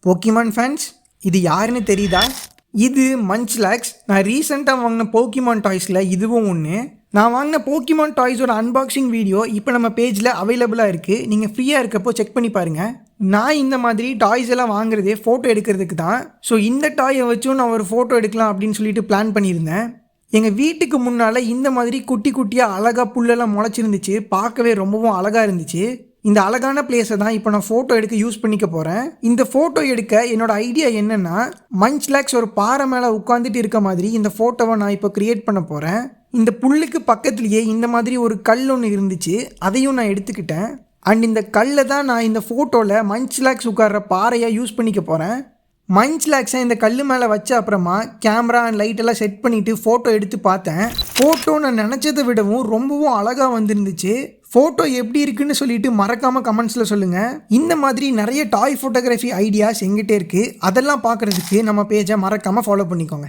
Pokemon fans, இது யாருன்னு தெரியுதா? இது மஞ்ச்லாக்ஸ். நான் ரீசெண்டாக வாங்கின போக்கிமான் டாய்ஸில் இதுவும் ஒன்று. நான் வாங்கின போக்கிமான் டாய்ஸோட அன்பாக்சிங் வீடியோ இப்போ நம்ம பேஜில் அவைலபிளாக இருக்குது. நீங்கள் ஃப்ரீயாக இருக்கப்போ செக் பண்ணி பாருங்கள். நான் இந்த மாதிரி டாய்ஸ் எல்லாம் வாங்குறதே ஃபோட்டோ எடுக்கிறதுக்கு தான். ஸோ இந்த டாயை வச்சும் நான் ஒரு ஃபோட்டோ எடுக்கலாம் அப்படின்னு சொல்லிட்டு பிளான் பண்ணியிருந்தேன். எங்கள் வீட்டுக்கு முன்னால் இந்த மாதிரி குட்டி குட்டியாக அழகாக புல்லெல்லாம் முளைச்சிருந்துச்சு. பார்க்கவே ரொம்பவும் அழகாக இருந்துச்சு. இந்த அழகான பிளேஸை தான் இப்போ நான் ஃபோட்டோ எடுக்க யூஸ் பண்ணிக்க போகிறேன். இந்த ஃபோட்டோ எடுக்க என்னோட ஐடியா என்னென்னா, மஞ்ச்லாக்ஸ் ஒரு பாறை மேலே உட்காந்துட்டு இருக்க மாதிரி இந்த ஃபோட்டோவை நான் இப்போ க்ரியேட் பண்ண போகிறேன். இந்த புல்லுக்கு பக்கத்துலேயே இந்த மாதிரி ஒரு கல் ஒன்று இருந்துச்சு, அதையும் நான் எடுத்துக்கிட்டேன். அண்ட் இந்த கல்லை தான் நான் இந்த ஃபோட்டோவில் மஞ்ச்லாக்ஸ் உட்கார்ற பாறையாக யூஸ் பண்ணிக்க போகிறேன். மஞ்ச்லாக்ஸை இந்த கல் மேலே வச்ச அப்புறமா கேமரா அண்ட் லைட்டெல்லாம் செட் பண்ணிவிட்டு ஃபோட்டோ எடுத்து பார்த்தேன். ஃபோட்டோ நான் நினச்சதை விடவும் ரொம்பவும் அழகாக வந்துருந்துச்சு. ஃபோட்டோ எப்படி இருக்குன்னு சொல்லிட்டு மறக்காமல் கமெண்ட்ஸில் சொல்லுங்கள். இந்த மாதிரி நிறைய டாய் ஃபோட்டோகிராஃபி ஐடியாஸ் எங்கிட்டே இருக்குது. அதெல்லாம் பார்க்குறதுக்கு நம்ம பேஜை மறக்காமல் ஃபாலோ பண்ணிக்கோங்க.